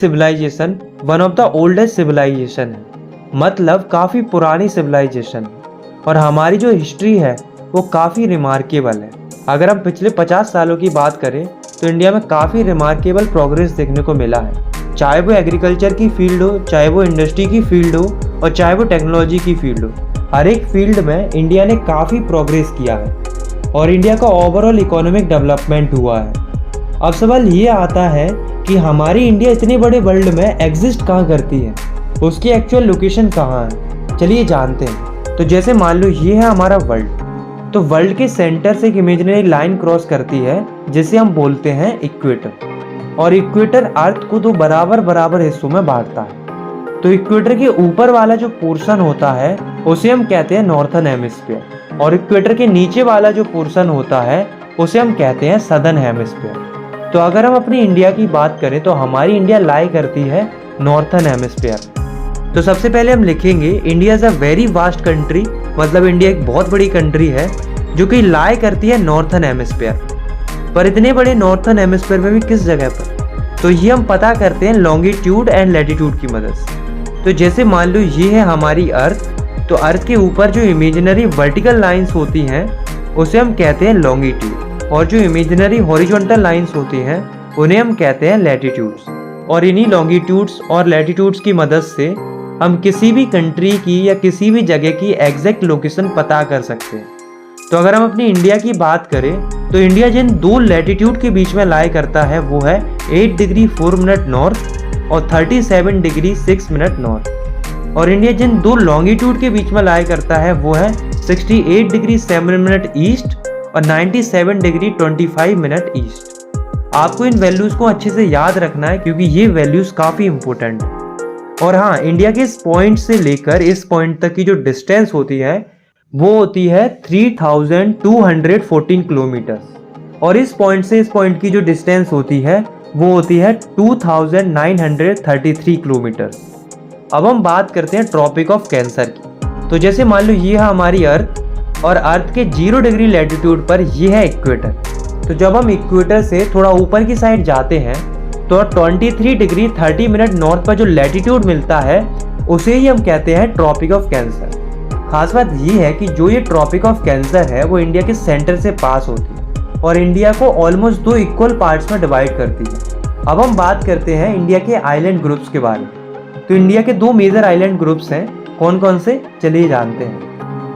Civilisation one of the oldest civilization है, मतलब काफ़ी पुरानी सिविलाइजेशन है और हमारी जो हिस्ट्री है वो काफ़ी रिमार्केबल है। अगर हम पिछले 50 सालों की बात करें तो इंडिया में काफ़ी रिमार्केबल प्रोग्रेस देखने को मिला है, चाहे वो एग्रीकल्चर की फील्ड हो, चाहे वो इंडस्ट्री की फील्ड हो और चाहे वो टेक्नोलॉजी की फील्ड हो। हर एक फील्ड में इंडिया ने काफ़ी प्रोग्रेस किया है और इंडिया का ओवरऑल इकोनॉमिक डेवलपमेंट हुआ है। अब सवाल ये आता है कि हमारी इंडिया इतने बड़े वर्ल्ड में एग्जिस्ट कहाँ करती है, उसकी एक्चुअल लोकेशन कहाँ है, चलिए जानते हैं। तो जैसे मान लो ये है हमारा वर्ल्ड, तो वर्ल्ड के सेंटर से एक इमेजिनरी लाइन क्रॉस करती है जिसे हम बोलते हैं इक्वेटर, और इक्वेटर अर्थ को दो बराबर बराबर हिस्सों में बांटता है। तो इक्वेटर के ऊपर वाला जो पोर्शन होता है उसे हम कहते हैं नॉर्थर्न हेमिस्फीयर, और इक्वेटर के नीचे वाला जो पोर्शन होता है उसे हम कहते हैं सदर्न हेमिस्फीयर। तो अगर हम अपनी इंडिया की बात करें तो हमारी इंडिया लाई करती है नॉर्थर्न हेमिस्फीयर। तो सबसे पहले हम लिखेंगे India is a very vast country, मतलब इंडिया एक बहुत बड़ी कंट्री है जो कि लाई करती है नॉर्थर्न हेमिस्फीयर। पर इतने बड़े नॉर्थर्न हेमिस्फीयर में भी किस जगह पर, तो ये हम पता करते हैं लॉन्गिट्यूड एंड लैटिट्यूड की मदद से। तो जैसे मान लो ये है हमारी अर्थ, तो अर्थ के ऊपर जो इमेजिनरी वर्टिकल लाइंस होती हैं उसे हम कहते हैं लॉन्गिट्यूड, और जो इमेजिनरी हॉरिजॉन्टल लाइंस होती हैं उन्हें हम कहते हैं लैटिट्यूड्स। और इन्हीं लॉन्गिट्यूड्स और लैटिट्यूड्स की मदद से हम किसी भी कंट्री की या किसी भी जगह की एग्जैक्ट लोकेशन पता कर सकते हैं। तो अगर हम अपनी इंडिया की बात करें तो इंडिया जिन दो लैटिट्यूड के बीच में लाई करता है वो है 8 डिग्री 4 मिनट नॉर्थ और 37 डिग्री 6 मिनट नॉर्थ। और इंडिया जिन दो लॉन्गिट्यूड के बीच में लाई करता है वो है 68 डिग्री 7 मिनट ईस्ट और 97 डिग्री 25 मिनट ईस्ट। आपको इन वैल्यूज को अच्छे से याद रखना है क्योंकि ये वैल्यूज काफ़ी इंपॉर्टेंट है। और हाँ, इंडिया के इस पॉइंट से लेकर इस पॉइंट तक की जो डिस्टेंस होती है वो होती है 3214 किलोमीटर, और इस पॉइंट से इस पॉइंट की जो डिस्टेंस होती है वो होती है 2933 किलोमीटर। अब हम बात करते हैं ट्रॉपिक ऑफ कैंसर की। तो जैसे मान लो ये है हमारी अर्थ, और अर्थ के 0 डिग्री लैटिट्यूड पर यह है इक्वेटर। तो जब हम इक्वेटर से थोड़ा ऊपर की साइड जाते हैं तो 23 डिग्री 30 मिनट नॉर्थ पर जो लैटिट्यूड मिलता है उसे ही हम कहते हैं ट्रॉपिक ऑफ कैंसर। खास बात यह है कि जो ये ट्रॉपिक ऑफ कैंसर है वो इंडिया के सेंटर से पास होती है और इंडिया को ऑलमोस्ट 2 इक्वल पार्ट्स में डिवाइड करती है। अब हम बात करते हैं इंडिया के आइलैंड ग्रुप्स के बारे में। तो इंडिया के 2 मेजर आइलैंड ग्रुप्स हैं, कौन कौन से, चलिए जानते हैं।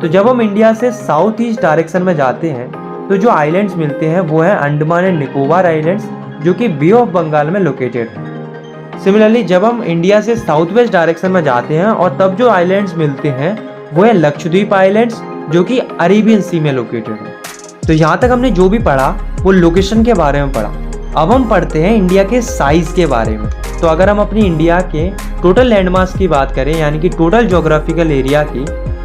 तो जब हम इंडिया से साउथ ईस्ट डायरेक्शन में जाते हैं तो जो आइलैंड्स मिलते हैं वो है अंडमान एंड निकोबार आइलैंड्स, जो कि बे ऑफ बंगाल में लोकेटेड है। सिमिलरली जब हम इंडिया से साउथ वेस्ट डायरेक्शन में जाते हैं और तब जो आइलैंड्स मिलते हैं वो है लक्षद्वीप आइलैंड्स, जो कि अरेबियन सी में लोकेटेड है। तो यहाँ तक हमने जो भी पढ़ा वो लोकेशन के बारे में पढ़ा। अब हम पढ़ते हैं इंडिया के साइज के बारे में। तो अगर हम अपनी इंडिया के टोटल लैंडमास की बात करें, यानी कि टोटल ज्योग्राफिकल एरिया की,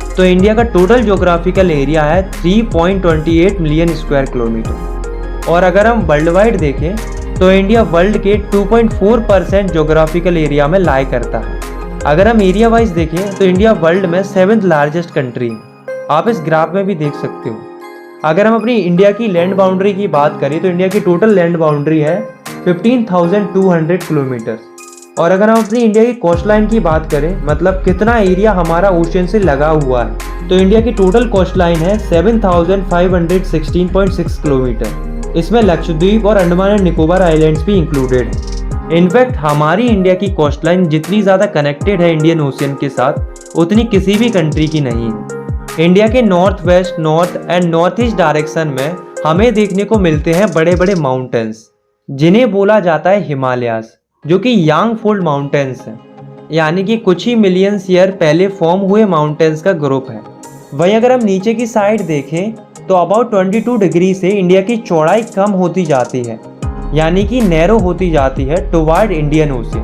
तो इंडिया का टोटल ज्योग्राफिकल एरिया है 3.28 मिलियन स्क्वायर किलोमीटर। और अगर हम वर्ल्ड वाइड देखें तो इंडिया वर्ल्ड के 2.4% ज्योग्राफिकल एरिया में लाई करता है। अगर हम एरिया वाइज देखें तो इंडिया वर्ल्ड में 7th लार्जेस्ट कंट्री है, आप इस ग्राफ में भी देख सकते हो। अगर हम अपनी इंडिया की लैंड बाउंड्री की बात करें तो इंडिया की टोटल लैंड बाउंड्री है 15,200 किलोमीटर। और अगर हम अपनी इंडिया की कोस्ट लाइन की बात करें, मतलब कितना एरिया हमारा ओशन से लगा हुआ है, तो इंडिया की टोटल कोस्ट लाइन है 7,516.6 किलोमीटर। इसमें लक्षद्वीप और अंडमान एंड निकोबार आइलैंड्स भी इंक्लूडेड है। इनफैक्ट हमारी इंडिया की कोस्ट लाइन जितनी ज़्यादा कनेक्टेड है इंडियन ओशियन के साथ उतनी किसी भी कंट्री की नहीं है। इंडिया के north west, north and north east direction में हमें देखने को मिलते हैं बड़े बड़े माउंटेन्स, जिन्हें बोला जाता है हिमालयास, जो कि यांग फोल्ड माउंटेन्स हैं, यानी कि कुछ ही मिलियंस ईयर पहले फॉर्म हुए माउंटेन्स का ग्रुप है। वहीं अगर हम नीचे की साइड देखें तो अबाउट 22 डिग्री से इंडिया की चौड़ाई कम होती जाती है, यानी कि नैरो होती जाती है टुवार्ड इंडियन ओशियन।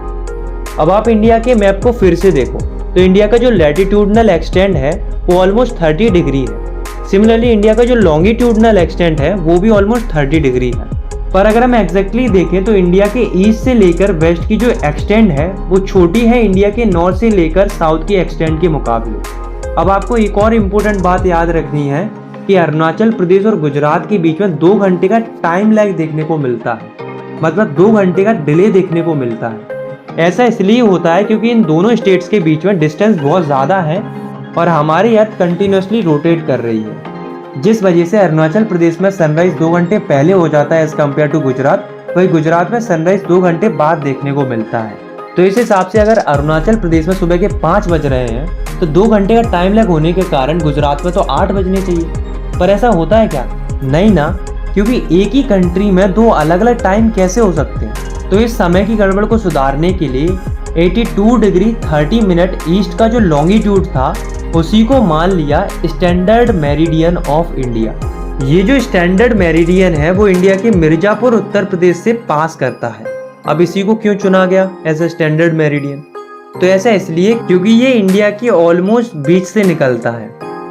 अब आप इंडिया के मैप को फिर से देखो तो इंडिया का जो लैटिट्यूडनल एक्सटेंट है वो ऑलमोस्ट 30 डिग्री है। सिमिलरली इंडिया का जो लॉन्गिट्यूडनल एक्सटेंट है वो भी ऑलमोस्ट 30 डिग्री है। पर अगर हम एग्जैक्टली देखें तो इंडिया के ईस्ट से लेकर वेस्ट की जो एक्सटेंड है वो छोटी है इंडिया के नॉर्थ से लेकर साउथ की एक्सटेंड के मुकाबले। अब आपको एक और इम्पोर्टेंट बात याद रखनी है कि अरुणाचल प्रदेश और गुजरात के बीच में 2 घंटे का टाइम लैग देखने को मिलता है, मतलब 2 घंटे का डिले देखने को मिलता है। ऐसा इसलिए होता है क्योंकि इन दोनों स्टेट्स के बीच में डिस्टेंस बहुत ज़्यादा है और हमारी अर्थ कंटिन्यूसली रोटेट कर रही है, जिस वजह से अरुणाचल प्रदेश में सनराइज 2 घंटे पहले हो जाता है एज कम्पेयर टू गुजरात, वही गुजरात में सनराइज 2 घंटे बाद देखने को मिलता है। तो इस हिसाब से अगर अरुणाचल प्रदेश में सुबह के 5 बज रहे हैं तो 2 घंटे का टाइम लैग होने के कारण गुजरात में तो 8 बजने चाहिए। पर ऐसा होता है क्या? नहीं ना, क्योंकि एक ही कंट्री में 2 अलग अलग टाइम कैसे हो सकते हैं। तो इस समय की गड़बड़ को सुधारने के लिए 82 डिग्री 30 मिनट ईस्ट का जो लॉन्गिट्यूड था उसी को मान लिया स्टैंडर्ड मेरिडियन ऑफ इंडिया। ये जो स्टैंडर्ड मेरिडियन है वो इंडिया के मिर्जापुर उत्तर प्रदेश से पास करता है। अब इसी को क्यों चुना गया एज ए स्टैंडर्ड मेरिडियन? तो ऐसा इसलिए क्योंकि ये इंडिया की ऑलमोस्ट बीच से निकलता है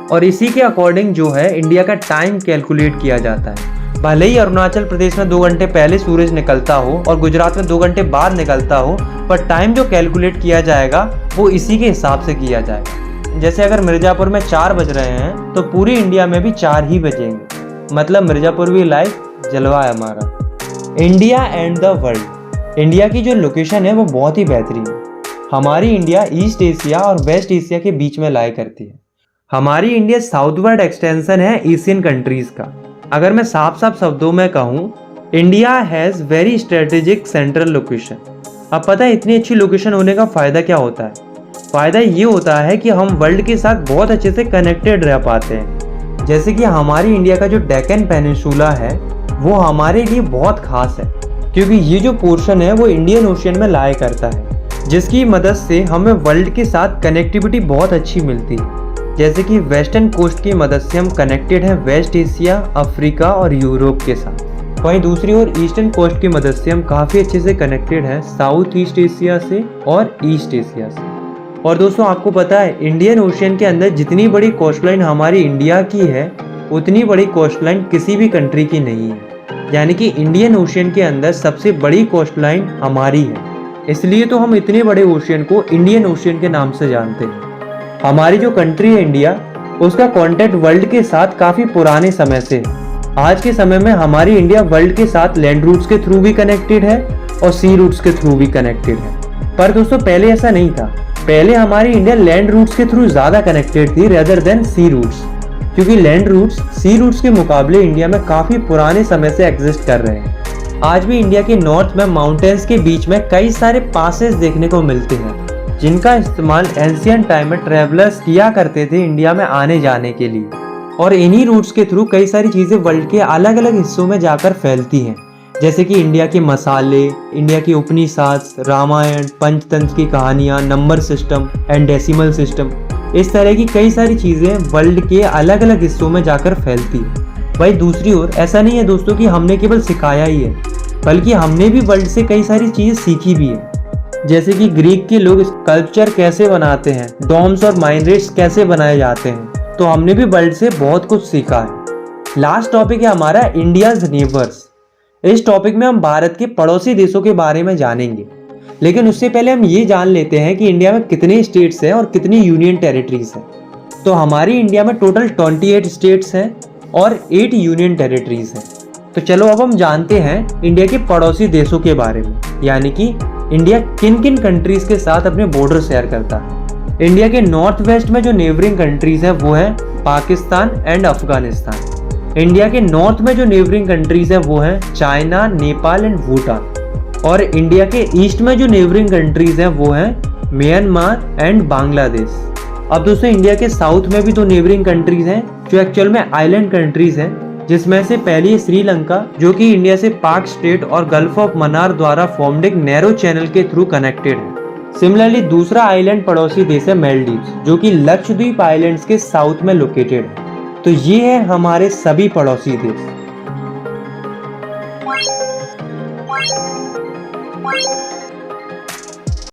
और इसी के अकॉर्डिंग जो है इंडिया का टाइम कैलकुलेट किया जाता है। भले ही अरुणाचल प्रदेश में 2 घंटे पहले सूरज निकलता हो और गुजरात में 2 घंटे बाद निकलता हो, पर टाइम जो कैलकुलेट किया जाएगा वो इसी के हिसाब से किया जाएगा। जैसे अगर मिर्जापुर में 4 बज रहे हैं तो पूरी इंडिया में भी 4 ही बजेंगे, मतलब मिर्जापुर भी लाइव जलवा है हमारा। India and the world, India की जो लोकेशन है वो बहुत ही बेहतरीन है। हमारी इंडिया ईस्ट एशिया और वेस्ट एशिया के बीच में लाई करती है। हमारी इंडिया साउथवर्ड एक्सटेंशन है एशियन कंट्रीज का। अगर मैं साफ साफ शब्दों में कहूँ, India has very strategic central location. अब पता है इतनी अच्छी लोकेशन होने का फ़ायदा क्या होता है? फ़ायदा ये होता है कि हम वर्ल्ड के साथ बहुत अच्छे से कनेक्टेड रह पाते हैं। जैसे कि हमारी इंडिया का जो डेक्कन पेनिनसुला है वो हमारे लिए बहुत खास है, क्योंकि ये जो पोर्शन है वो इंडियन ओशियन में लाया करता है, जिसकी मदद से हमें वर्ल्ड के साथ कनेक्टिविटी बहुत अच्छी मिलती है। जैसे कि वेस्टर्न कोस्ट की मदद से हम कनेक्टेड हैं वेस्ट एशिया, अफ्रीका और यूरोप के साथ। वहीं दूसरी ओर ईस्टर्न कोस्ट की मदद से हम काफ़ी अच्छे से कनेक्टेड हैं साउथ ईस्ट एशिया से और ईस्ट एशिया से। और दोस्तों आपको पता है इंडियन ओशियन के अंदर जितनी बड़ी कोस्टलाइन हमारी इंडिया की है उतनी बड़ी कोस्टलाइन किसी भी कंट्री की नहीं है। यानी कि इंडियन ओशियन के अंदर सबसे बड़ी कोस्टलाइन हमारी है, इसलिए तो हम इतने बड़े ओशियन को इंडियन ओशियन के नाम से जानते हैं। हमारी जो कंट्री है इंडिया, उसका कॉन्टैक्ट वर्ल्ड के साथ काफ़ी पुराने समय से है। आज के समय में हमारी इंडिया वर्ल्ड के साथ लैंड रूट्स के थ्रू भी कनेक्टेड है और सी रूट्स के थ्रू भी कनेक्टेड है। पर दोस्तों पहले ऐसा नहीं था। पहले हमारी इंडिया लैंड रूट्स के थ्रू ज़्यादा कनेक्टेड थी रेदर देन सी रूट्स, क्योंकि लैंड रूट्स सी रूट्स के मुकाबले इंडिया में काफ़ी पुराने समय से एग्जिस्ट कर रहे हैं। आज भी इंडिया के नॉर्थ में माउंटेन्स के बीच में कई सारे पासेस देखने को मिलते हैं, जिनका इस्तेमाल एंशिएंट टाइम में ट्रैवलर्स किया करते थे इंडिया में आने जाने के लिए। और इन्हीं रूट्स के थ्रू कई सारी चीज़ें वर्ल्ड के अलग अलग हिस्सों में जाकर फैलती हैं, जैसे कि इंडिया के मसाले, इंडिया की उपनिषद, रामायण, पंचतंत्र की कहानियाँ, number system and decimal system. इस तरह की कई सारी चीज़ें वर्ल्ड के अलग अलग हिस्सों में जाकर फैलती हैं। भाई दूसरी ओर ऐसा नहीं है दोस्तों कि हमने केवल सिखाया ही है, बल्कि हमने भी वर्ल्ड से कई सारी चीज़ें सीखी भी है। जैसे कि ग्रीक के लोग स्कल्पचर कैसे बनाते हैं, डोम्स और माइनरेट्स कैसे बनाए जाते हैं, तो हमने भी वर्ल्ड से बहुत कुछ सीखा है। लास्ट टॉपिक है हमारा इंडियाज नेबर्स। इस टॉपिक में हम भारत के पड़ोसी देशों के बारे में जानेंगे, लेकिन उससे पहले हम ये जान लेते हैं कि इंडिया में कितने स्टेट्स हैं और कितनी यूनियन टेरिटरीज हैं। तो हमारी इंडिया में टोटल 28 स्टेट्स हैं और 8 यूनियन टेरिटरीज हैं। तो चलो अब हम जानते हैं इंडिया के पड़ोसी देशों के बारे में, यानी कि इंडिया किन किन कंट्रीज के साथ अपने बॉर्डर शेयर करता है। इंडिया के नॉर्थ वेस्ट में जो नेबरिंग कंट्रीज हैं वो है पाकिस्तान एंड अफगानिस्तान। इंडिया के नॉर्थ में जो नेबरिंग कंट्रीज हैं वो है चाइना, नेपाल एंड भूटान। और इंडिया के ईस्ट में जो नेबरिंग कंट्रीज हैं वो है म्यांमार एंड बांग्लादेश। अब दोस्तों इंडिया के साउथ में भी 2 नेबरिंग कंट्रीज हैं जो एक्चुअल में आइलैंड कंट्रीज हैं, जिसमें से पहली है श्रीलंका, जो कि इंडिया से पाक स्टेट और गल्फ ऑफ मन्नार द्वारा फॉर्म्ड एक नैरो चैनल के थ्रू कनेक्टेड है। सिमिलरली दूसरा आइलैंड पड़ोसी देश है मालदीव्स, जो कि लक्षद्वीप आइलैंड्स के साउथ में लोकेटेड है। तो ये है हमारे सभी पड़ोसी देश।